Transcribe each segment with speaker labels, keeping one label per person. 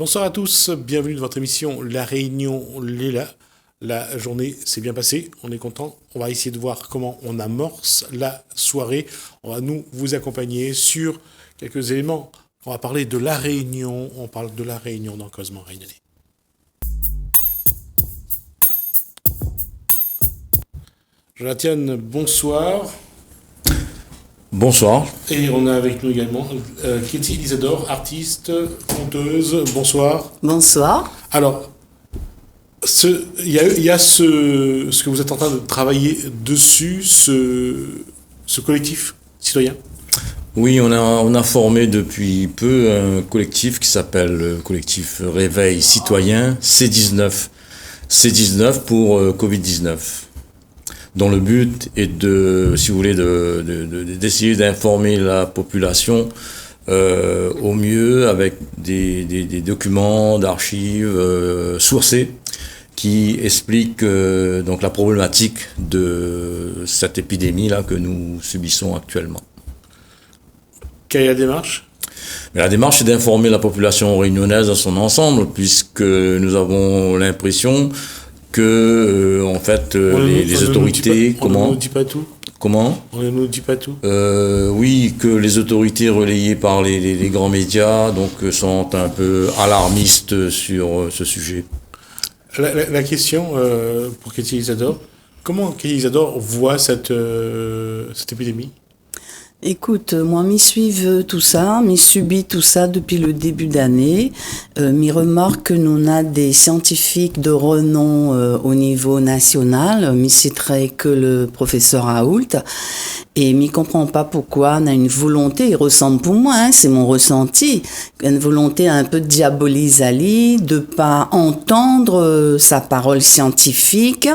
Speaker 1: Bonsoir à tous, bienvenue dans votre émission La Réunion Léla. La journée s'est bien passée, on est content. On va essayer de voir comment on amorce la soirée. On va vous accompagner sur quelques éléments. On va parler de La Réunion, on parle de La Réunion dans Causement Réunionnais. Jonathan, bonsoir.
Speaker 2: Bonsoir.
Speaker 1: Et on a avec nous également Katie Isadore, artiste, conteuse. Bonsoir.
Speaker 3: Bonsoir.
Speaker 1: Alors, il y a ce que vous êtes en train de travailler dessus, ce collectif citoyen.
Speaker 2: Oui, on a formé depuis peu un collectif qui s'appelle le collectif Réveil Citoyen C19. C19 pour Covid-19. Dont le but est si vous voulez, d'essayer d'informer la population au mieux avec des documents d'archives sourcés qui expliquent donc la problématique de cette épidémie là que nous subissons actuellement.
Speaker 1: Quelle est la démarche ?
Speaker 2: La démarche est d'informer la population réunionnaise dans son ensemble, puisque nous avons l'impression que en fait les autorités
Speaker 1: on ne nous dit pas tout.
Speaker 2: Comment ?
Speaker 1: On ne nous dit pas tout.
Speaker 2: Oui, que les autorités relayées par les grands médias donc sont un peu alarmistes sur ce sujet.
Speaker 1: La question pour Katie Isadore, comment Katie Isadore voit cette épidémie ?
Speaker 3: Écoute, moi, m'y suive tout ça, m'y subit tout ça depuis le début d'année. M'y remarque que nous avons des scientifiques de renom au niveau national. M'y citerai que le professeur Raoult. Et m'y comprend pas pourquoi on a une volonté, il ressemble pour moi, hein, c'est mon ressenti, une volonté un peu de diaboliser Ali, de pas entendre sa parole scientifique.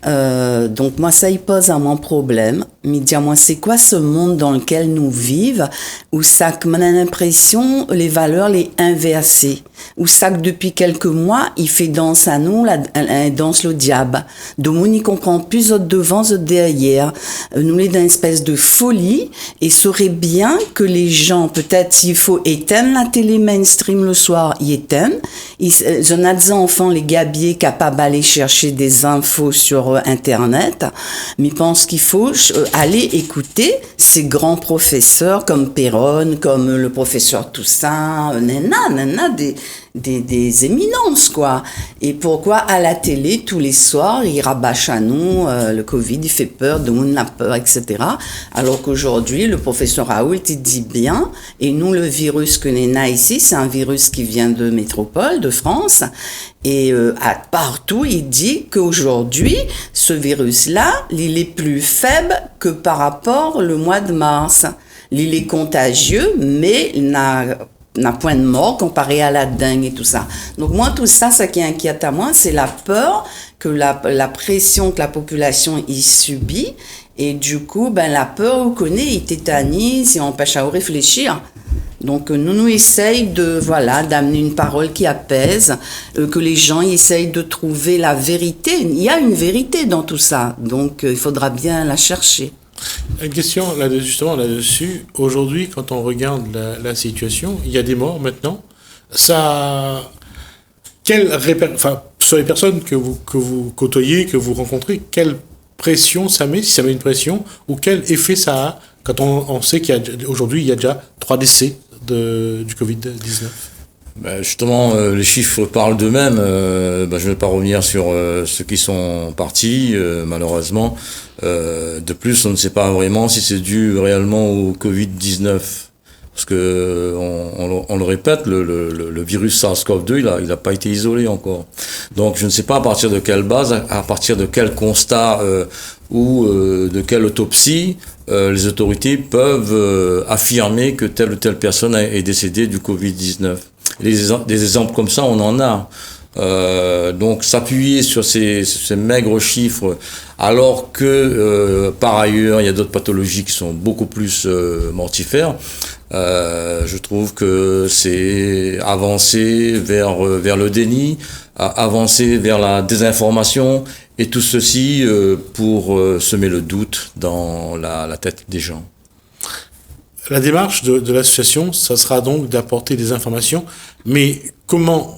Speaker 3: Donc moi, ça y pose à mon problème. Me dire, moi, c'est quoi ce monde dans lequel nous vivons, où ça que m'en a l'impression, les valeurs les inversées, où ça que depuis quelques mois, il fait danse à nous, danse le diable. Donc on n'y comprend plus autre devant, autre derrière. Nous les dans une espèce de folie, et serait bien que les gens, peut-être s'il faut éteindre la télé mainstream le soir, y éteignent. J'en ai des enfants, les gabiers, capables d'aller chercher des infos sur Internet, mais je pense qu'il faut aller écouter ces grands professeurs comme Perron, comme le professeur Toussaint, des éminences, quoi. Et pourquoi à la télé, tous les soirs, ils rabâchent à nous, le Covid, il fait peur, tout le monde a peur, etc. Alors qu'aujourd'hui, le professeur Raoult, il dit bien, et nous, le virus que l'on a ici, c'est un virus qui vient de métropole, de France, et partout, il dit qu'aujourd'hui, ce virus-là, il est plus faible que par rapport au mois de mars. Il est contagieux, mais il n'a point de mort comparé à la dengue et tout ça. Donc moi, tout ça, ce qui inquiète à moi, c'est la peur que la pression que la population y subit, et du coup, la peur, on connaît, il tétanise, et empêche à réfléchir. Donc nous essayons d'amener une parole qui apaise, que les gens essayent de trouver la vérité. Il y a une vérité dans tout ça, donc il faudra bien la chercher.
Speaker 1: Une question justement là-dessus. Aujourd'hui, quand on regarde la situation, il y a des morts maintenant. Sur les personnes que vous côtoyez, que vous rencontrez, quelle pression ça met, si ça met une pression, ou quel effet ça a quand on sait qu'aujourd'hui, il y a déjà 3 décès du Covid-19 ?
Speaker 2: Justement, les chiffres parlent d'eux-mêmes. Je ne vais pas revenir sur ceux qui sont partis, malheureusement. De plus, on ne sait pas vraiment si c'est dû réellement au Covid-19. Parce que, on le répète, le virus SARS-CoV-2, il a pas été isolé encore. Donc, je ne sais pas à partir de quelle base, à partir de quel constat ou de quelle autopsie les autorités peuvent affirmer que telle ou telle personne est décédée du Covid-19. Des exemples comme ça, on en a. Donc s'appuyer sur ces maigres chiffres, alors que par ailleurs il y a d'autres pathologies qui sont beaucoup plus mortifères, je trouve que c'est avancer vers le déni, avancer vers la désinformation, et tout ceci pour semer le doute dans la tête des gens.
Speaker 1: La démarche de l'association, ça sera donc d'apporter des informations, mais comment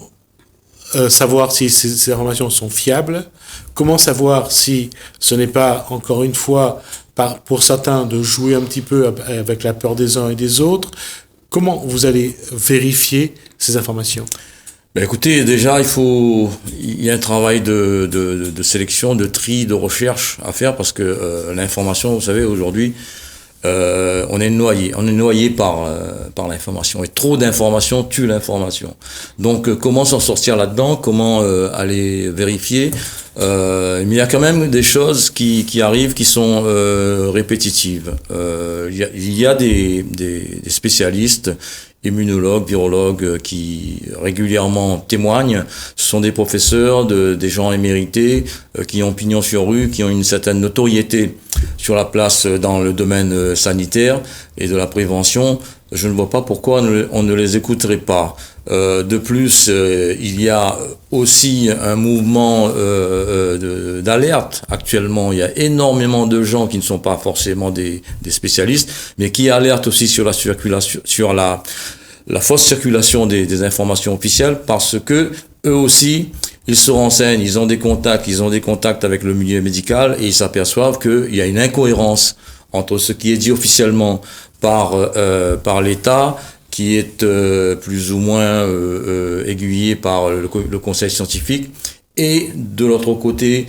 Speaker 1: savoir si ces informations sont fiables? Comment savoir si ce n'est pas, encore une fois, pour certains, de jouer un petit peu avec la peur des uns et des autres? Comment vous allez vérifier ces informations?
Speaker 2: Ben écoutez, déjà, il y a un travail de sélection, de tri, de recherche à faire parce que l'information, vous savez, aujourd'hui, on est noyé par l'information et trop d'informations tue l'information. Donc comment s'en sortir là-dedans, comment aller vérifier, mais il y a quand même des choses qui arrivent qui sont répétitives. Il y a des spécialistes, immunologues, virologues qui régulièrement témoignent. Ce sont des professeurs, des gens émérités qui ont pignon sur rue, qui ont une certaine notoriété sur la place dans le domaine sanitaire et de la prévention. Je ne vois pas pourquoi on ne les écouterait pas. De plus, il y a aussi un mouvement d'alerte actuellement. Il y a énormément de gens qui ne sont pas forcément des spécialistes, mais qui alertent aussi sur la circulation, sur la fausse circulation des informations officielles, parce que eux aussi, ils se renseignent, ils ont des contacts avec le milieu médical et ils s'aperçoivent qu'il y a une incohérence entre ce qui est dit officiellement par l'État, qui est plus ou moins aiguillé par le conseil scientifique, et de l'autre côté,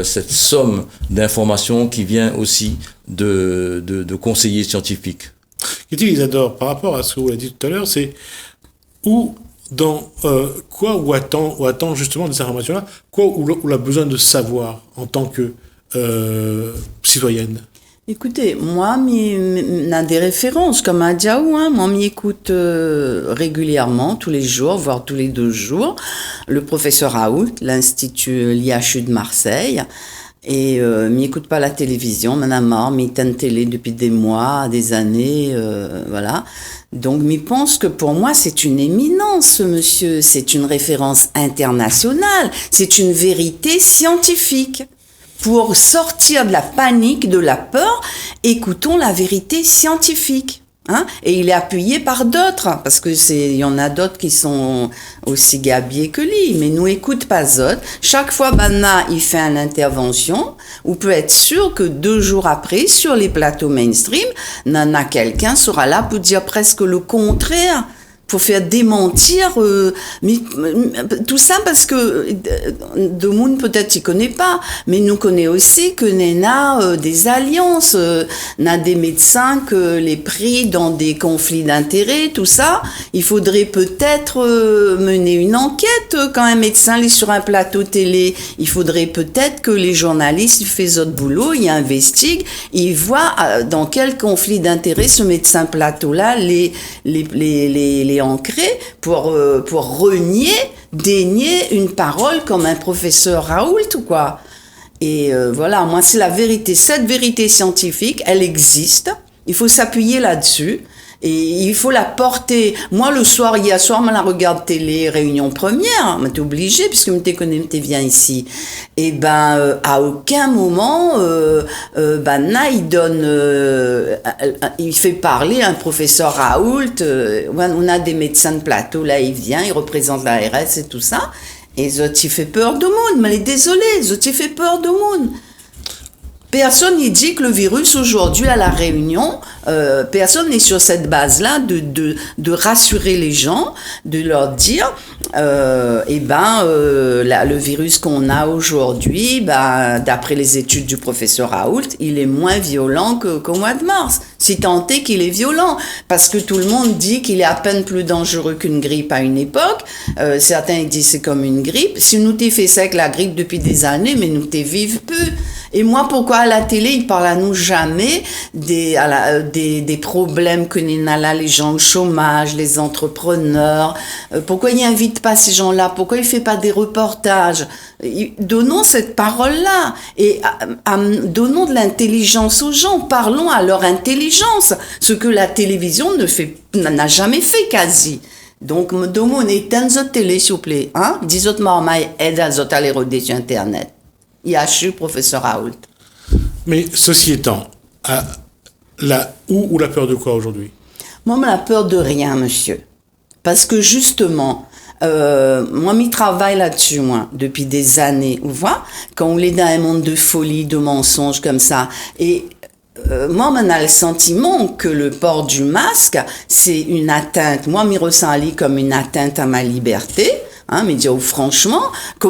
Speaker 2: cette somme d'informations qui vient aussi de conseillers scientifiques.
Speaker 1: Kitty Isadore, par rapport à ce que vous avez dit tout à l'heure, c'est où attend justement des informations-là, où a besoin de savoir en tant que citoyenne?
Speaker 3: Écoutez, moi, on a des références, comme à Diaou, hein. Moi, m'y écoute régulièrement, tous les jours, voire tous les 2 jours, le professeur Raoult, l'Institut l'IHU de Marseille, et m'y écoute pas la télévision, m'en a marre, m'y tente télé depuis des mois, des années, voilà. Donc, m'y pense que pour moi, c'est une éminence, ce monsieur, c'est une référence internationale, c'est une vérité scientifique. Pour sortir de la panique, de la peur, écoutons la vérité scientifique. Hein? Et il est appuyé par d'autres, parce que il y en a d'autres qui sont aussi gabiers que lui, mais nous écoute pas d'autres. Chaque fois, Banna, il fait une intervention, on peut être sûr que 2 jours après, sur les plateaux mainstream, nana quelqu'un sera là pour dire presque le contraire, pour faire démentir, mais tout ça parce que de monde peut-être il connaît pas, mais nous connaît aussi que Nena des alliances, n'a des médecins que les pris dans des conflits d'intérêts, tout ça. Il faudrait peut-être mener une enquête quand un médecin est sur un plateau télé. Il faudrait peut-être que les journalistes ils font autre boulot, ils investiguent, ils voient dans quel conflit d'intérêts ce médecin plateau-là les ancré pour dénier une parole comme un professeur Raoult ou quoi. Et voilà, moi c'est la vérité, cette vérité scientifique, elle existe, il faut s'appuyer là-dessus. Et il faut la porter. Moi, le soir, hier soir, je la regarde télé, réunion première, je suis obligée, puisque je connais, je viens ici. Et à aucun moment, là, il fait parler un professeur Raoult. On a des médecins de plateau, là, il vient, il représente l'ARS et tout ça. Et Zoti fait peur de monde, mais elle est désolée, Zoti fait peur de monde. Personne n'y dit que le virus aujourd'hui à la Réunion, personne n'est sur cette base-là de rassurer les gens, de leur dire, le virus qu'on a aujourd'hui, d'après les études du professeur Raoult, il est moins violent qu'au mois de mars. Si tant est qu'il est violent, parce que tout le monde dit qu'il est à peine plus dangereux qu'une grippe à une époque. Certains disent c'est comme une grippe. Si nous t'ai fait ça avec la grippe depuis des années, mais nous t'ai vive peu. Et moi, pourquoi à la télé, ils parlent à nous jamais des problèmes que nous avons là, les gens au chômage, les entrepreneurs. Pourquoi ils n'invitent pas ces gens-là? Pourquoi ils ne font pas des reportages? Donnons cette parole-là et donnons de l'intelligence aux gens. Parlons à leur intelligence, ce que la télévision n'a jamais fait quasi. Donc, donnons éteindre votre télé, s'il vous plaît. Hein? Dis autres marmailles, aide à autres aller regarder sur Internet. IHU, professeur Raoult.
Speaker 1: Mais ceci étant, où la peur de quoi aujourd'hui?
Speaker 3: Moi, on a peur de rien, monsieur. Parce que justement, moi, je travaille là-dessus, moi, depuis des années. Vous voyez, quand on est dans un monde de folie, de mensonges comme ça. Et moi, on a le sentiment que le port du masque, c'est une atteinte. Moi, je ressens comme une atteinte à ma liberté. Mais dire franchement,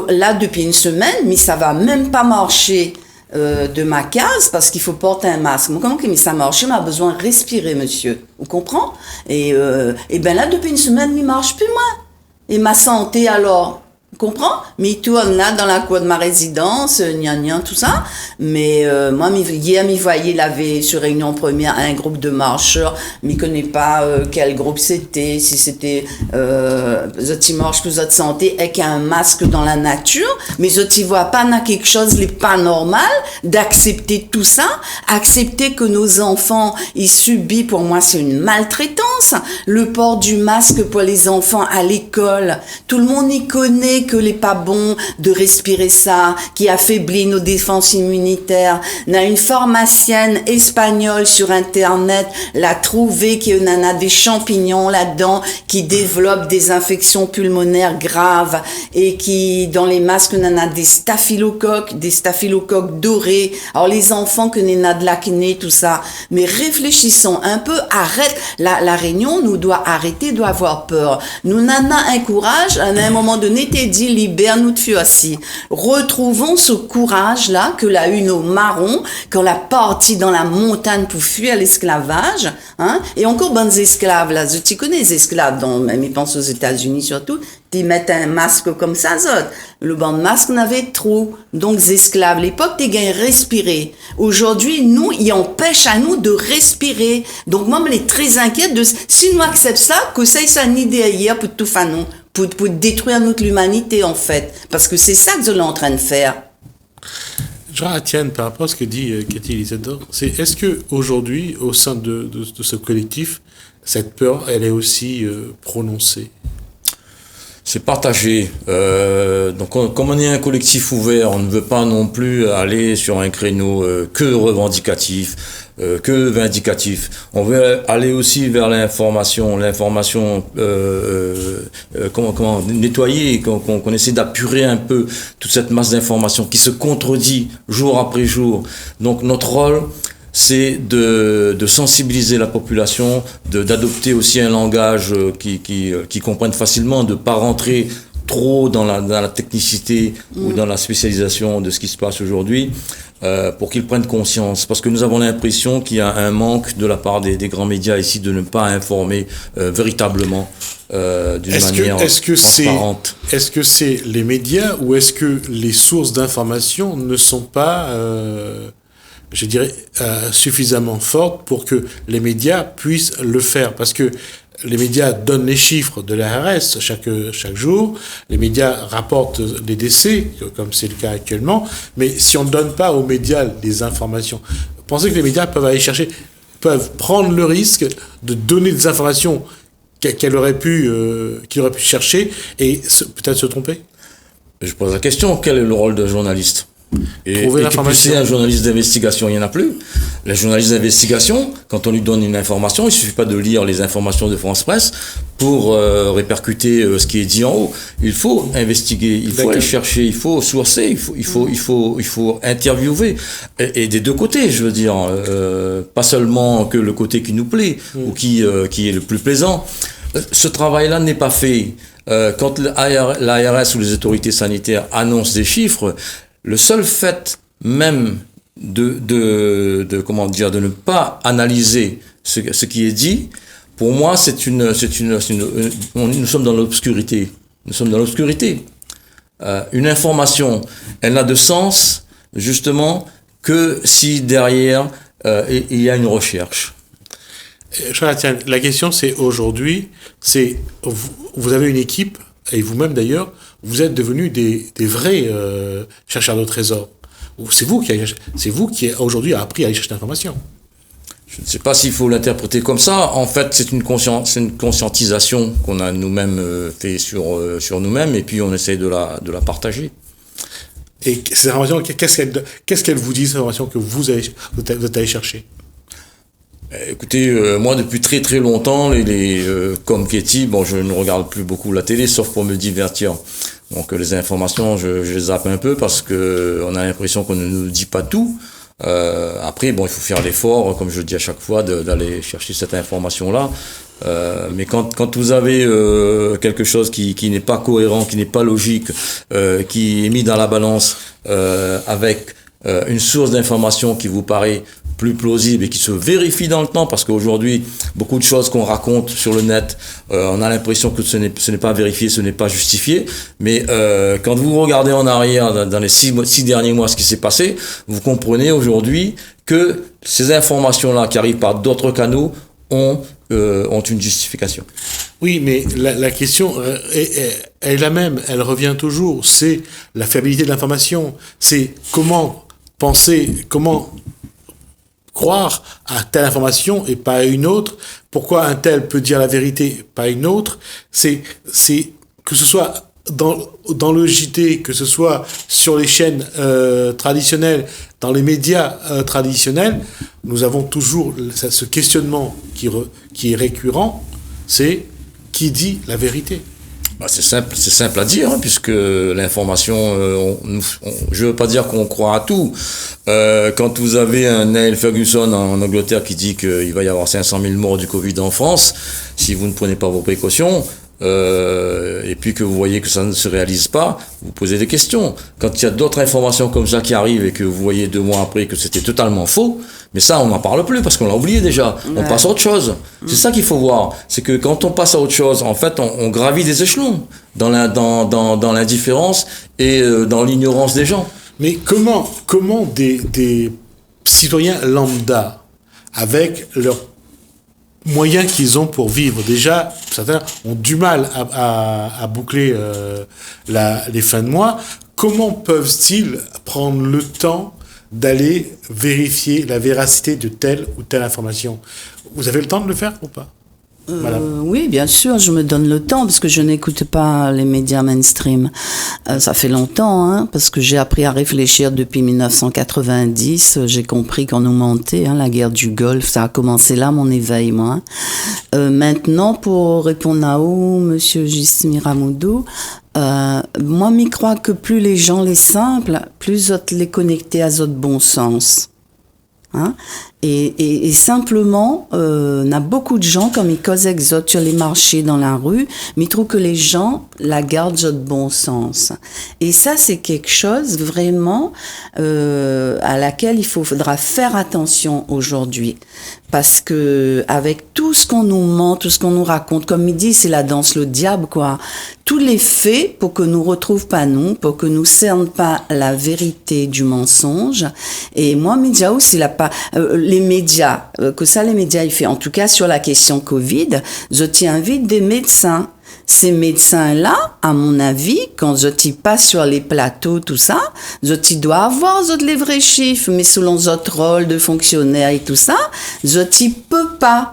Speaker 3: là, depuis une semaine, mais ça va même pas marcher. De ma case parce qu'il faut porter un masque. Comment que ça marche? On a besoin de respirer, monsieur. Vous comprenez? Et ben là, depuis une semaine, il marche plus, moi. Et ma santé, alors? Vous comprenez? Mais il tourne là, dans la cour de ma résidence, gna, tout ça. Mais moi, hier, je voyais, il avait sur Réunion Première un groupe de marcheurs. Mais je ne connais pas quel groupe c'était, si c'était ils marchent pour votre santé avec un masque dans la nature. Mais ils ne voient pas dans quelque chose n'est pas normal d'accepter tout ça. Accepter que nos enfants, ils subissent, pour moi, c'est une maltraitance. Le port du masque pour les enfants à l'école. Tout le monde y connaît que n'est pas bon de respirer ça, qui affaiblit nos défenses immunitaires. On a une pharmacienne espagnole sur Internet, l'a trouvé qu'il y en a des champignons là-dedans qui développent des infections pulmonaires graves et qui, dans les masques, on en a des staphylocoques dorés. Alors, les enfants, que on a de l'acné, tout ça. Mais réfléchissons un peu, arrête. La Réunion nous doit arrêter, doit avoir peur. Nous en avons un courage, à un moment donné, t'es dit, libère-nous de fuir aussi. Retrouvons ce courage-là que l'a eu nos marrons, qu'on l'a parti dans la montagne pour fuir l'esclavage, et encore bonnes esclaves, là. Tu connais les esclaves, même ils pensent aux États-Unis surtout, ils mettent un masque comme ça, zot. Le banc de masque n'avait trop. Donc, les esclaves, l'époque, t'es gagné respirer. Aujourd'hui, nous, ils empêchent à nous de respirer. Donc, moi, je suis très inquiète de, si nous acceptons ça, que c'est une idée hier pour tout faire nous. Pour détruire notre l'humanité, en fait. Parce que c'est ça que nous sommes en train de faire.
Speaker 1: Je retiens par rapport à ce que dit Cathy Isidore, c'est est-ce que aujourd'hui, au sein de ce collectif, cette peur, elle est aussi prononcée?
Speaker 2: C'est partagé. Donc, comme on est un collectif ouvert, on ne veut pas non plus aller sur un créneau que revendicatif, que vindicatif. On veut aller aussi vers l'information, comment nettoyer, qu'on essaie d'apurer un peu toute cette masse d'informations qui se contredit jour après jour. Donc, notre rôle, c'est de sensibiliser la population, d'adopter aussi un langage qui comprenne facilement, de pas rentrer trop dans la technicité ou dans la spécialisation de ce qui se passe aujourd'hui, pour qu'ils prennent conscience. Parce que nous avons l'impression qu'il y a un manque de la part des grands médias ici de ne pas informer véritablement d'une manière transparente.
Speaker 1: Est-ce que c'est les médias ou est-ce que les sources d'information ne sont pas je dirais, suffisamment forte pour que les médias puissent le faire. Parce que les médias donnent les chiffres de l'ARS chaque jour. Les médias rapportent les décès, comme c'est le cas actuellement. Mais si on ne donne pas aux médias les informations, pensez que les médias peuvent prendre le risque de donner des informations qu'ils auraient pu chercher et peut-être se tromper?
Speaker 2: Je pose la question, quel est le rôle d'un journaliste?
Speaker 1: Trouver l'information.
Speaker 2: C'est un journaliste d'investigation, il n'y en a plus. Les journalistes d'investigation, quand on lui donne une information, il ne suffit pas de lire les informations de France Presse pour répercuter ce qui est dit en haut. Il faut investiguer, il faut aller chercher, il faut sourcer, il faut interviewer. Et des deux côtés, je veux dire, pas seulement que le côté qui nous plaît ou qui est le plus plaisant. Ce travail-là n'est pas fait. Quand l'ARS ou les autorités sanitaires annoncent des chiffres, le seul fait même de ne pas analyser ce qui est dit, pour moi, nous sommes dans l'obscurité. Nous sommes dans l'obscurité. Une information, elle n'a de sens, justement, que si derrière, il y a une recherche.
Speaker 1: Jonathan, la question c'est aujourd'hui, vous avez une équipe, et vous-même d'ailleurs, vous êtes devenus des vrais chercheurs de trésors. C'est vous qui aujourd'hui a appris à aller chercher l'information.
Speaker 2: Je ne sais pas s'il faut l'interpréter comme ça. En fait, c'est une conscientisation qu'on a nous-mêmes fait sur nous-mêmes, et puis on essaie de la partager.
Speaker 1: Et ces informations, qu'est-ce qu'elle vous dit, ces informations que vous êtes allé chercher?
Speaker 2: Écoutez, moi depuis très très longtemps, comme Ketty, bon, je ne regarde plus beaucoup la télé, sauf pour me divertir. Donc les informations, je les zappe un peu parce que on a l'impression qu'on ne nous dit pas tout. Après, bon, il faut faire l'effort, comme je le dis à chaque fois, d'aller chercher cette information-là. Mais quand vous avez quelque chose qui n'est pas cohérent, qui n'est pas logique, qui est mis dans la balance avec une source d'information qui vous paraît plus plausible et qui se vérifie dans le temps, parce qu'aujourd'hui, beaucoup de choses qu'on raconte sur le net, on a l'impression que ce n'est pas vérifié, ce n'est pas justifié, mais quand vous regardez en arrière, dans les 6 derniers mois, ce qui s'est passé, vous comprenez aujourd'hui que ces informations-là qui arrivent par d'autres canaux ont une justification.
Speaker 1: Oui, mais la question est la même, elle revient toujours, c'est la fiabilité de l'information, c'est comment croire à telle information et pas à une autre, pourquoi un tel peut dire la vérité, pas une autre, c'est que ce soit dans le JT, que ce soit sur les chaînes traditionnelles, dans les médias traditionnels, nous avons toujours ce questionnement qui est récurrent, c'est qui dit la vérité.
Speaker 2: C'est simple à dire, hein, puisque l'information, je veux pas dire qu'on croit à tout. Quand vous avez un Neil Ferguson en Angleterre qui dit qu'il va y avoir 500 000 morts du Covid en France, si vous ne prenez pas vos précautions, et puis que vous voyez que ça ne se réalise pas, vous posez des questions. Quand il y a d'autres informations comme ça qui arrivent et que vous voyez 2 mois après que c'était totalement faux, mais ça on n'en parle plus parce qu'on l'a oublié déjà. On passe à autre chose. C'est ça qu'il faut voir. C'est que quand on passe à autre chose, en fait, on gravit des échelons dans l'indifférence et dans l'ignorance des gens.
Speaker 1: Mais comment des citoyens lambda, avec leurs moyens qu'ils ont pour vivre, déjà, certains ont du mal à boucler les fins de mois, comment peuvent-ils prendre le temps d'aller vérifier la véracité de telle ou telle information? Vous avez le temps de le faire ou pas?
Speaker 3: Oui, bien sûr, je me donne le temps parce que je n'écoute pas les médias mainstream. Ça fait longtemps, hein, parce que j'ai appris à réfléchir depuis 1990. J'ai compris qu'on nous mentait, hein, la guerre du Golfe, ça a commencé là, mon éveil, moi. Maintenant, pour répondre à monsieur Gismir Amoudou, moi, m'y crois que plus les gens les simples, plus les connecter à notre bon sens. Hein? Et simplement, n'a beaucoup de gens, comme ils causent exotes sur les marchés, dans la rue, mais ils trouvent que les gens la gardent de bon sens. Et ça, c'est quelque chose vraiment à laquelle il faudra faire attention aujourd'hui. Parce que avec tout ce qu'on nous ment, tout ce qu'on nous raconte, comme il dit, c'est la danse le diable, quoi. Tous les faits pour que nous retrouvent pas nous, pour que nous cernent pas la vérité du mensonge. Et moi, Midjaou, c'est les médias, les médias, il fait, en tout cas sur la question Covid, je t'invite des médecins. Ces médecins-là, à mon avis, quand je t'y passe sur les plateaux, tout ça, je t'y dois avoir les vrais chiffres, mais selon notre rôle de fonctionnaire et tout ça, je t'y peux pas.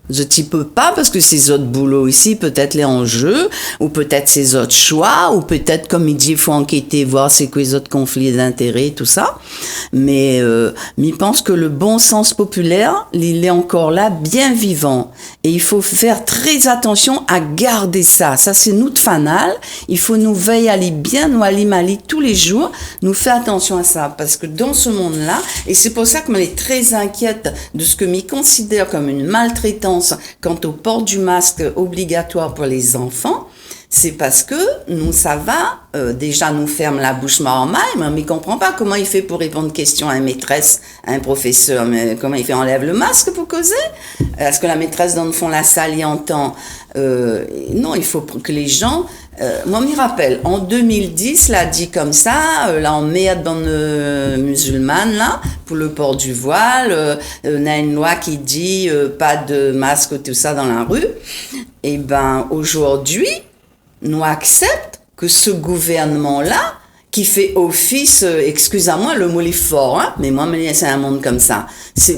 Speaker 3: Je t'y peux pas parce que ces autres boulots ici, peut-être les enjeux, ou peut-être ces autres choix, ou peut-être, comme il dit, il faut enquêter, voir c'est quoi les autres conflits d'intérêts, tout ça. Mais je pense que le bon sens populaire, il est encore là, bien vivant. Et il faut faire très attention à garder ça. Ça, c'est nous de fanal. Il faut nous veiller à aller bien, nous aller mali tous les jours, nous faire attention à ça. Parce que dans ce monde-là, et c'est pour ça que je suis très inquiète de ce que je considère comme une maltraitance quant au port du masque obligatoire pour les enfants, c'est parce que nous, ça va, déjà nous ferme la bouche normal, mais on ne comprend pas comment il fait pour répondre aux questions à une maîtresse, à un professeur, mais comment il fait, enlève le masque pour causer? Est-ce que la maîtresse dans le fond la salle y entend? Non, il faut que les gens... moi, je me rappelle, en 2010, là, dit comme ça, là, en merde dans musulmane, là, pour le port du voile, on a une loi qui dit pas de masque, tout ça dans la rue. Et ben, aujourd'hui, nous acceptons que ce gouvernement-là, qui fait office, excusez-moi, le mot est fort, hein, mais moi, c'est un monde comme ça.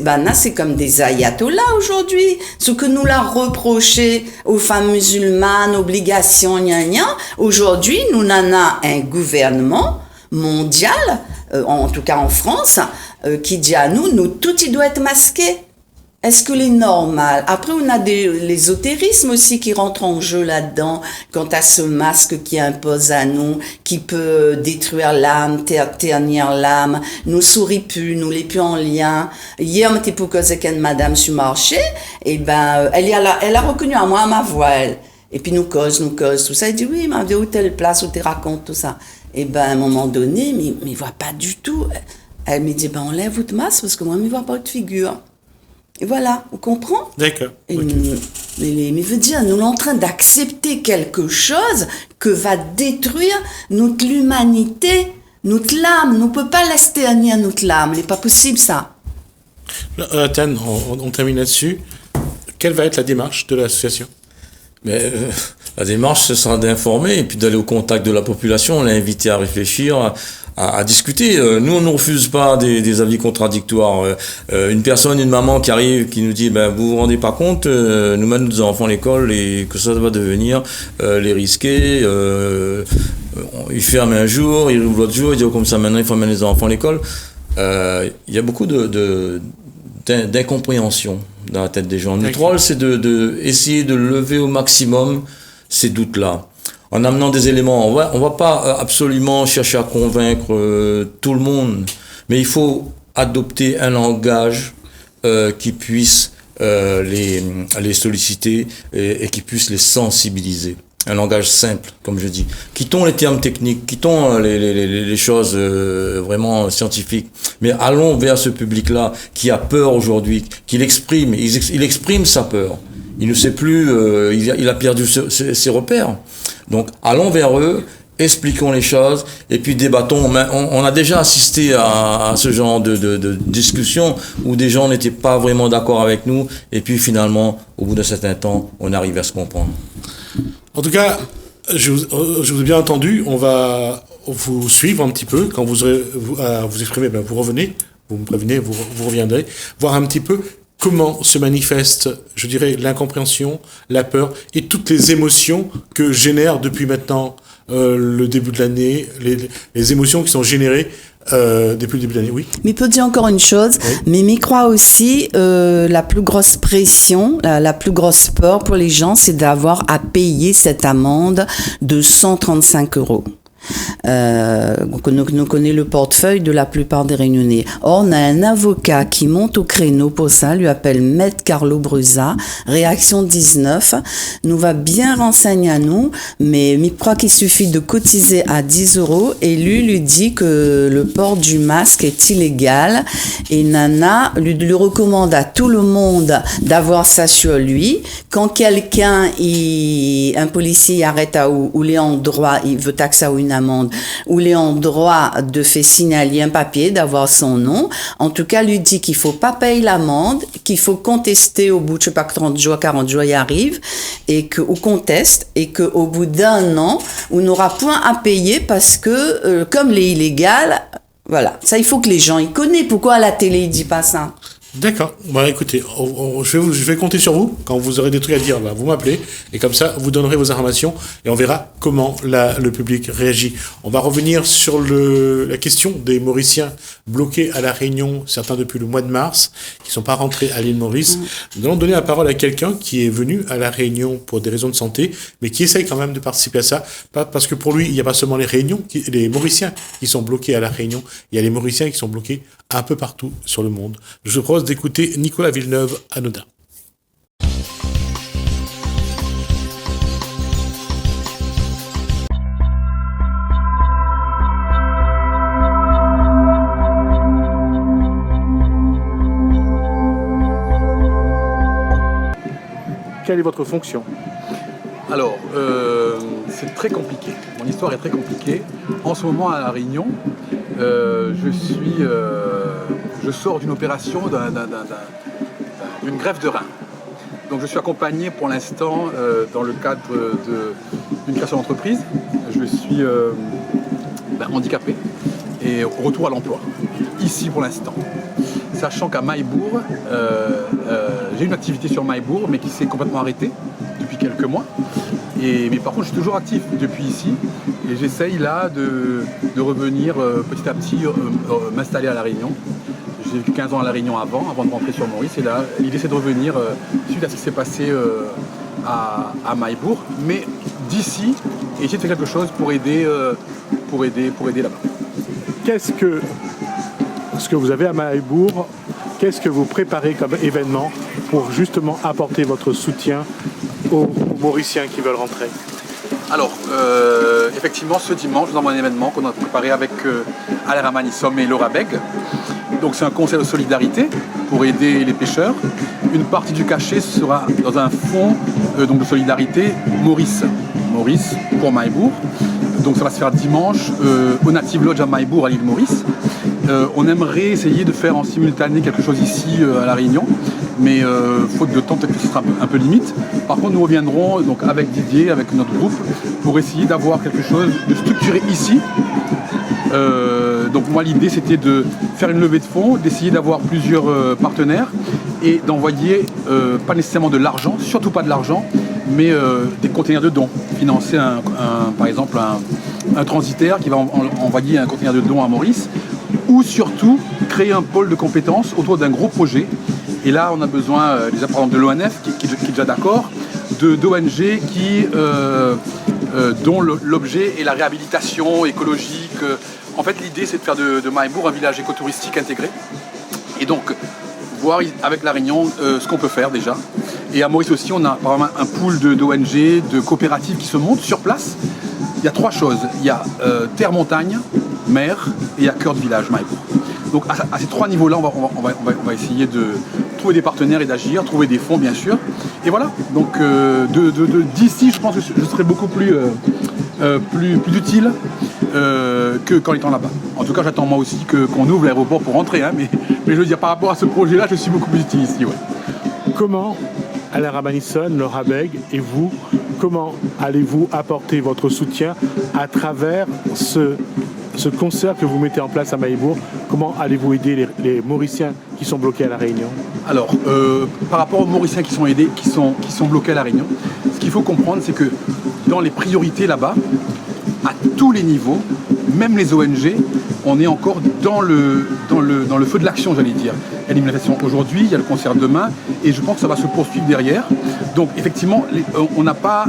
Speaker 3: Là, c'est comme des ayatollahs aujourd'hui. Ce que nous l'a reproché aux femmes musulmanes, obligations, gna gna. Aujourd'hui, nous en avons un gouvernement mondial, en tout cas en France, qui dit à nous, tout il doit être masqué. Est-ce que les normales? Après, on a l'ésotérisme aussi qui rentre en jeu là-dedans. Quant à ce masque qui impose à nous, qui peut détruire l'âme, ternir l'âme, nous sourit plus, nous les plus en lien. Hier, on était pour causer avec une madame sur marché, et ben, elle a reconnu à moi ma voix, elle. Et puis nous cause, tout ça. Elle dit, oui, mais où telle place, où tu racontes tout ça. Et ben, à un moment donné, mais voit pas du tout. Elle me dit, ben, enlève votre masque, parce que moi, je ne vois pas votre figure. Et voilà, on comprend?
Speaker 1: D'accord. Okay.
Speaker 3: Mais veut dire, nous sommes en train d'accepter quelque chose que va détruire notre l'humanité, notre âme. Nous ne pouvons pas laisser ternir notre âme. Ce n'est pas possible, ça.
Speaker 1: Tan, on termine là-dessus. Quelle va être la démarche de l'association?
Speaker 2: Mais la démarche, ce sera d'informer et puis d'aller au contact de la population. On l'a invité à réfléchir, à discuter. Nous, on ne refuse pas des avis contradictoires. Une personne, une maman qui arrive, qui nous dit, ben, vous vous rendez pas compte, nous mettons nos enfants à l'école et que ça va devenir les risquer. Ils ferment un jour, ils ouvrent l'autre jour, ils disent, oh, comme ça, maintenant, il faut mettre les enfants à l'école. Il y a beaucoup d'incompréhension dans la tête des gens. Notre rôle, c'est essayer de lever au maximum ces doutes-là. En amenant des éléments, on va pas absolument chercher à convaincre tout le monde, mais il faut adopter un langage qui puisse les solliciter et qui puisse les sensibiliser. Un langage simple, comme je dis. Quittons les termes techniques, quittons les choses vraiment scientifiques, mais allons vers ce public-là qui a peur aujourd'hui, il exprime sa peur. Il ne sait plus, il a perdu ses repères. Donc, allons vers eux, expliquons les choses, et puis débattons. On a déjà assisté à ce genre de discussion où des gens n'étaient pas vraiment d'accord avec nous, et puis finalement, au bout d'un certain temps, on arrive à se comprendre.
Speaker 1: En tout cas, je vous ai bien entendu. On va vous suivre un petit peu. Quand vous aurez vous exprimez, ben vous revenez, vous me prévenez, vous reviendrez, voir un petit peu comment se manifeste, je dirais, l'incompréhension, la peur et toutes les émotions que génère depuis maintenant le début de l'année, les émotions qui sont générées depuis le début de l'année, oui.
Speaker 3: Mais peut dire encore une chose, oui. Mais crois aussi, la plus grosse pression, la plus grosse peur pour les gens, c'est d'avoir à payer cette amende de 135 €. Nous connaissons le portefeuille de la plupart des Réunionnais. Or, on a un avocat qui monte au créneau pour ça, lui appelle Maître Carlo Brusa, Réaction 19, nous va bien renseigner à nous, mais je crois qu'il suffit de cotiser à 10 € et lui dit que le port du masque est illégal et Nana lui recommande à tout le monde d'avoir ça sur lui. Quand quelqu'un, un policier arrête où il est en droit, il veut taxer à une amende, où il est en droit de faire signaler un papier, d'avoir son nom. En tout cas, lui dit qu'il faut pas payer l'amende, qu'il faut contester au bout de, je sais pas, 30 jours, 40 jours, il arrive, ou conteste, et qu'au bout d'un an, on n'aura point à payer parce que, comme les illégal, voilà. Ça, il faut que les gens y connaissent. Pourquoi à la télé, il dit pas ça?
Speaker 1: D'accord. Bah, écoutez, je vais compter sur vous. Quand vous aurez des trucs à dire, bah, vous m'appelez. Et comme ça, vous donnerez vos informations. Et on verra comment le public réagit. On va revenir sur la question des Mauriciens bloqués à La Réunion, certains depuis le mois de mars, qui ne sont pas rentrés à l'île Maurice. Nous allons donner la parole à quelqu'un qui est venu à La Réunion pour des raisons de santé, mais qui essaye quand même de participer à ça. Parce que pour lui, il n'y a pas seulement les Mauriciens qui sont bloqués à La Réunion. Il y a les Mauriciens qui sont bloqués un peu partout sur le monde. Je vous propose d'écouter Nicolas Villeneuve à Nodin. Quelle est votre fonction?
Speaker 4: Alors, c'est très compliqué. Mon histoire est très compliquée. En ce moment, à La Réunion, je sors d'une opération d'une greffe de rein. Donc je suis accompagné pour l'instant dans le cadre d'une création d'entreprise. Je suis handicapé et au retour à l'emploi, ici pour l'instant. Sachant qu'à Maïbourg, j'ai une activité sur Maïbourg, mais qui s'est complètement arrêtée depuis quelques mois. Mais par contre, je suis toujours actif depuis ici et j'essaye là de revenir petit à petit m'installer à La Réunion. J'ai vécu 15 ans à La Réunion avant de rentrer sur Maurice. Et là, l'idée c'est de revenir suite à ce qui s'est passé à Maïbourg, mais d'ici, et essayer de faire quelque chose pour aider là-bas.
Speaker 1: Qu'est-ce que vous avez à Maïbourg, qu'est-ce que vous préparez comme événement pour justement apporter votre soutien aux Mauriciens qui veulent rentrer?
Speaker 4: Alors, effectivement, ce dimanche, nous avons un événement qu'on a préparé avec Alain Ramanisson et Laura Beg. Donc, c'est un concert de solidarité pour aider les pêcheurs. Une partie du cachet sera dans un fonds donc de solidarité Maurice pour Maïbourg. Donc, ça va se faire dimanche au Native Lodge à Maïbourg, à l'île Maurice. On aimerait essayer de faire en simultané quelque chose ici à La Réunion, mais faute de temps, peut-être que ce sera un peu limite. Par contre, nous reviendrons donc avec Didier, avec notre groupe, pour essayer d'avoir quelque chose de structuré ici. Donc moi, l'idée, c'était de faire une levée de fonds, d'essayer d'avoir plusieurs partenaires et d'envoyer, pas nécessairement de l'argent, surtout pas de l'argent, mais des containers de dons. Financer par exemple un transitaire qui va envoyer un container de dons à Maurice, ou surtout créer un pôle de compétences autour d'un gros projet. Et là, on a besoin déjà par exemple de l'ONF qui est déjà d'accord, d'ONG dont l'objet est la réhabilitation écologique. En fait, l'idée, c'est de faire de Maïbourg un village écotouristique intégré. Et donc, voir avec La Réunion ce qu'on peut faire déjà. Et à Maurice aussi, on a apparemment un pool d'ONG, de coopératives qui se montent sur place. Il y a 3 choses. Il y a terre-montagne, mer, et il y a cœur de village, Maïbourg. Donc à ces 3 niveaux-là, on va essayer de trouver des partenaires et d'agir, trouver des fonds bien sûr. Et voilà, donc d'ici, je pense que je serai beaucoup plus utile qu'en étant là-bas. En tout cas, j'attends moi aussi qu'on ouvre l'aéroport pour rentrer, hein, mais je veux dire, par rapport à ce projet-là, je suis beaucoup plus utile ici. Ouais.
Speaker 1: Comment, Alain Ramanisson, Laura Beg et vous, comment allez-vous apporter votre soutien à travers ce concert que vous mettez en place à Maïbourg? Comment allez-vous aider les Mauriciens qui sont bloqués à La Réunion?
Speaker 4: Alors, par rapport aux Mauriciens qui sont bloqués à La Réunion, ce qu'il faut comprendre, c'est que dans les priorités là-bas, à tous les niveaux, même les ONG, on est encore dans le feu de l'action, j'allais dire. Il y a des manifestations aujourd'hui, il y a le concert demain, et je pense que ça va se poursuivre derrière. Donc effectivement, on n'a pas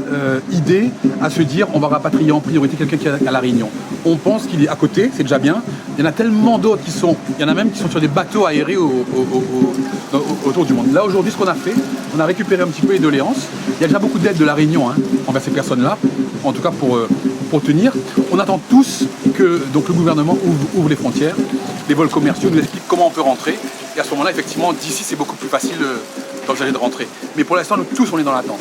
Speaker 4: idée à se dire on va rapatrier en priorité quelqu'un qui est à La Réunion. On pense qu'il est à côté, c'est déjà bien. Il y en a tellement d'autres il y en a même qui sont sur des bateaux aérés autour du monde. Là aujourd'hui, ce qu'on a fait, on a récupéré un petit peu les doléances. Il y a déjà beaucoup d'aide de La Réunion envers ces personnes-là, en tout cas pour tenir. On attend tous que donc, le gouvernement ouvre les frontières, les vols commerciaux, nous explique comment on peut rentrer. Et à ce moment-là, effectivement, d'ici, c'est beaucoup plus facile d'envisager de rentrer. Mais pour l'instant, nous tous, on est dans l'attente.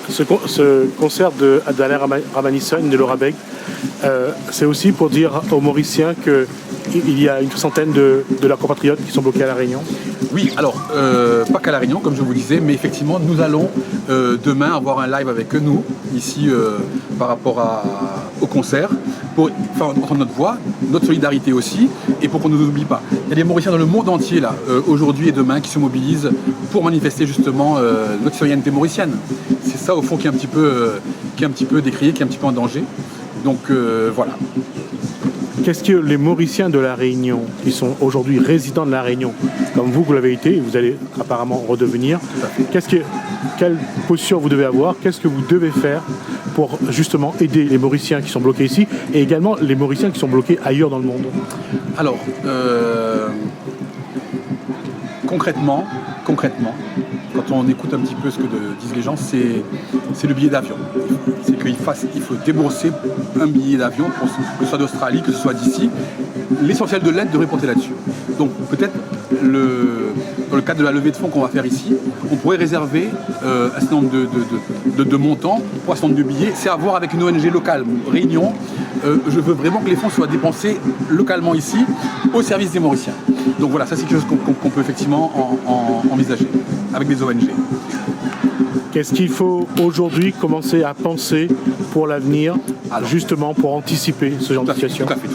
Speaker 1: Ce concert d'Alain Ramanisson et de Laura Beg, c'est aussi pour dire aux Mauriciens qu'il y a une centaine de leurs compatriotes qui sont bloqués à La Réunion.
Speaker 4: Oui, alors, pas qu'à La Réunion, comme je vous disais, mais effectivement, nous allons demain avoir un live avec nous, ici, par rapport au concert, pour faire entendre notre voix, notre solidarité aussi, et pour qu'on ne nous oublie pas. Il y a des Mauriciens dans le monde entier, là, aujourd'hui et demain, qui se mobilisent pour manifester justement notre citoyenneté mauricienne. C'est ça, au fond, qui est un petit peu décrié, qui est un petit peu en danger. Donc, voilà.
Speaker 1: Qu'est-ce que les Mauriciens de La Réunion, qui sont aujourd'hui résidents de La Réunion, comme vous l'avez été, et vous allez apparemment redevenir, quelle posture vous devez avoir, qu'est-ce que vous devez faire pour justement aider les Mauriciens qui sont bloqués ici, et également les Mauriciens qui sont bloqués ailleurs dans le monde?
Speaker 4: Alors, concrètement, quand on écoute un petit peu ce que disent les gens, c'est le billet d'avion. C'est qu'il faut débourser un billet d'avion, que ce soit d'Australie, que ce soit d'ici. L'essentiel de l'aide devrait porter là-dessus. Donc peut-être, dans le cadre de la levée de fonds qu'on va faire ici, on pourrait réserver un certain nombre de montants pour un certain nombre de billets. C'est à voir avec une ONG locale, Réunion. Je veux vraiment que les fonds soient dépensés localement ici, au service des Mauriciens. Donc voilà, ça c'est quelque chose qu'on peut effectivement envisager avec des ONG.
Speaker 1: Qu'est-ce qu'il faut aujourd'hui commencer à penser pour l'avenir, justement pour anticiper ce genre de situation?
Speaker 4: Tout à fait.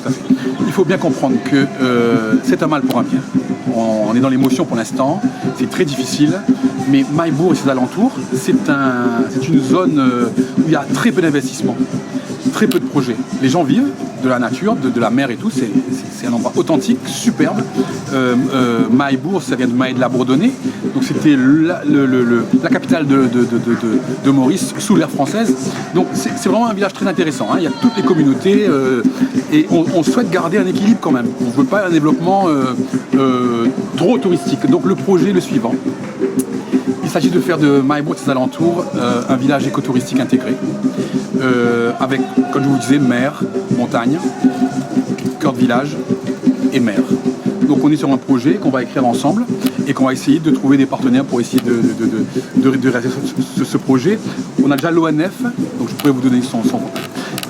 Speaker 4: Il faut bien comprendre que c'est un mal pour un bien. On est dans l'émotion pour l'instant, c'est très difficile, mais Maïbourg et ses alentours, c'est une zone où il y a très peu d'investissement. très peu de projets. Les gens vivent de la nature, de la mer et tout. C'est un endroit authentique, superbe. Mahébourg, ça vient de Mahe de la Bourdonnais. Donc c'était la capitale de Maurice sous l'ère française. Donc c'est vraiment un village très intéressant. Hein. Il y a toutes les communautés et on souhaite garder un équilibre quand même. On ne veut pas un développement trop touristique. Donc le projet est le suivant. Il s'agit de faire de Mahébourg et ses alentours un village écotouristique intégré, avec, comme je vous disais, mer, montagne, cœur de village et mer. Donc on est sur un projet qu'on va écrire ensemble et qu'on va essayer de trouver des partenaires pour essayer de réaliser ce projet. On a déjà l'ONF, donc je pourrais vous donner son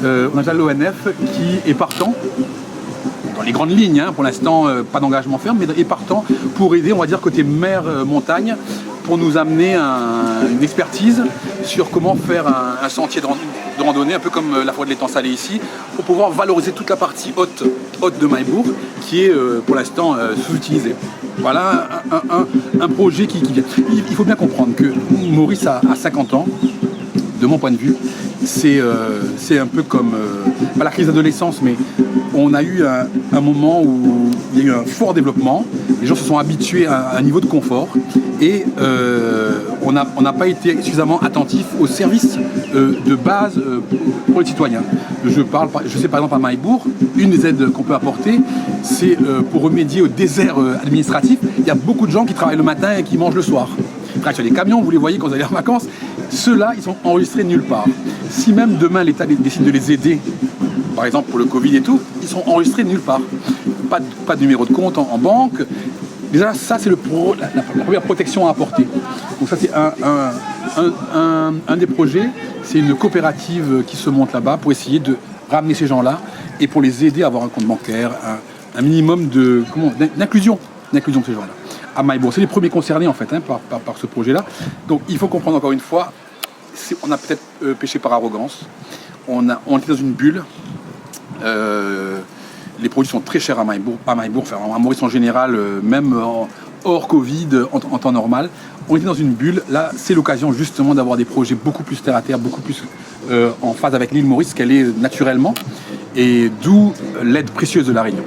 Speaker 4: on a déjà l'ONF qui est partant, dans les grandes lignes, hein, pour l'instant pas d'engagement ferme, mais est partant pour aider, on va dire, côté mer, montagne, pour nous amener une expertise sur comment faire un sentier de randonnée, un peu comme la forêt de l'étang salé ici, pour pouvoir valoriser toute la partie haute de Mahébourg, qui est pour l'instant sous-utilisée. Voilà un projet qui vient. Il faut bien comprendre que Maurice a 50 ans, de mon point de vue, c'est un peu comme, pas la crise d'adolescence, mais on a eu un moment où il y a eu un fort développement, les gens se sont habitués à un niveau de confort et on n'a pas été suffisamment attentif aux services de base pour les citoyens. Je sais par exemple à Mahébourg, une des aides qu'on peut apporter, c'est pour remédier au désert administratif. Il y a beaucoup de gens qui travaillent le matin et qui mangent le soir. Ils travaillent sur les camions, vous les voyez quand vous allez en vacances. Ceux-là, ils sont enregistrés nulle part. Si même demain l'État décide de les aider, par exemple pour le Covid et tout, ils sont enregistrés nulle part. Pas de numéro de compte en banque. Déjà, ça, c'est la première protection à apporter. Donc ça, c'est un des projets. C'est une coopérative qui se monte là-bas pour essayer de ramener ces gens-là et pour les aider à avoir un compte bancaire, un minimum d'inclusion de ces gens-là. À Mahébourg, c'est les premiers concernés en fait par ce projet-là. Donc il faut comprendre encore une fois, on a peut-être péché par arrogance. On était dans une bulle. Les produits sont très chers à Mahébourg, enfin à Maurice en général, même hors Covid, en temps normal. On était dans une bulle. Là, c'est l'occasion justement d'avoir des projets beaucoup plus terre à terre, beaucoup plus en phase avec l'île Maurice qu'elle est naturellement. Et d'où l'aide précieuse de La Réunion.